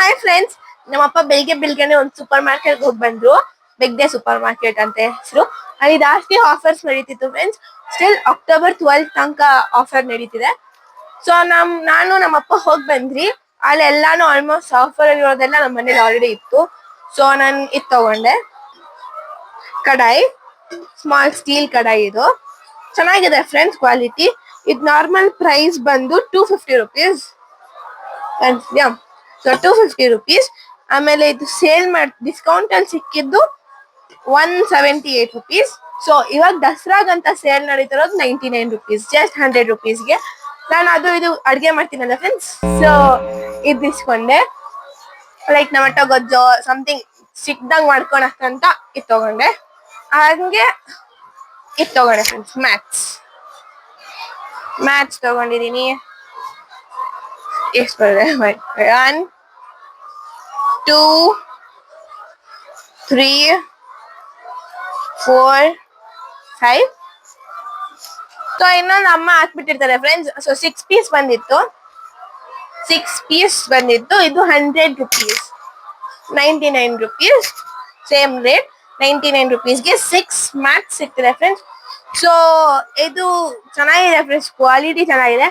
Hi friends, ನಮ್ಮಪ್ಪ ಬೆಳಿಗ್ಗೆನೆ ಒಂದು ಸೂಪರ್ ಮಾರ್ಕೆಟ್ ಹೋಗಿ ಬಂದ್ರು. ಬಿಗ್ ಡೇ ಸೂಪರ್ ಮಾರ್ಕೆಟ್ ಅಂತ ಹೆಸರು. ಅಲ್ಲಿ ಜಾಸ್ತಿ ಆಫರ್ಸ್ ನಡೀತಿತ್ತು ಫ್ರೆಂಡ್ಸ್. ಸ್ಟಿಲ್ ಅಕ್ಟೋಬರ್ 12 ತನಕ ಆಫರ್ ನಡೀತಿದೆ. ಸೊ ನಾನು ನಮ್ಮಪ್ಪ ಹೋಗಿ ಬಂದ್ರಿ. ಅಲ್ಲಿ ಎಲ್ಲಾನು ಆಲ್ಮೋಸ್ಟ್ ಆಫರ್ ಅಲ್ಲಿ ಇರೋದೆಲ್ಲ ನಮ್ಮ ಮನೇಲಿ ಆಲ್ರೆಡಿ ಇತ್ತು. ಸೊ ನಾನು ಇದು ತಗೊಂಡೆ, ಕಡಾಯಿ, ಸ್ಮಾಲ್ ಸ್ಟೀಲ್ ಕಡಾಯಿ. ಇದು ಚೆನ್ನಾಗಿದೆ ಫ್ರೆಂಡ್ಸ್, ಕ್ವಾಲಿಟಿ. ಇದು ನಾರ್ಮಲ್ ಪ್ರೈಸ್ ಬಂದು 250 ರುಪೀಸ್. So 250 rupees. ಆಮೇಲೆ ಇದು ಸೇಲ್ ಡಿಸ್ಕೌಂಟ್ ಅಲ್ಲಿ ಸಿಕ್ಕಿದ್ದು 178 ರುಪೀಸ್. ಸೊ ಇವಾಗ ದಸರಾಗಂತ ಸೇಲ್ ನಡೀತಿರೋದು 99 ರುಪೀಸ್, ಜಸ್ಟ್ 100 ರುಪೀಸ್ಗೆ. ನಾನು ಅದು ಇದು ಅಡ್ಗೆ ಮಾಡ್ತೀನಲ್ಲ ಫ್ರೆಂಡ್ಸ್, ಸೊ ಇದು ಇಸ್ಕೊಂಡೆ. ಲೈಕ್ ಟೊಮೆಟೊ ಗೊಜ್ಜು ಸಮಥಿಂಗ್ ಸಿಕ್ದಂಗ್ ಮಾಡ್ಕೊಳಕ್ಕಂತ ಇದು ತಗೊಂಡೆ. ಹಂಗೆ ಇದು ತಗೊಂಡೆ ಫ್ರೆಂಡ್ಸ್, ಮ್ಯಾಚ್ ತಗೊಂಡಿದೀನಿ. ಎಷ್ಟು ಬರುತ್ತೆ? 1 2 3 4 5. ಸೊ ಇನ್ನೊಂದು ಅಮ್ಮ ಹಾಕ್ಬಿಟ್ಟಿರ್ತಾರೆ ಫ್ರೆಂಡ್ಸ್. ಸೊ 6 ಪೀಸ್ ಬಂದಿತ್ತು. ಇದು 100 ರುಪೀಸ್, 99 ರುಪೀಸ್, ಸೇಮ್ ರೇಟ್. 99 ರುಪೀಸ್ಗೆ 6 ಮ್ಯಾಚ್ ಸಿಗ್ತಿದೆ ಫ್ರೆಂಡ್ಸ್. ಸೊ ಇದು ಚೆನ್ನಾಗಿದೆ ಫ್ರೆಂಡ್ಸ್, ಕ್ವಾಲಿಟಿ ಚೆನ್ನಾಗಿದೆ.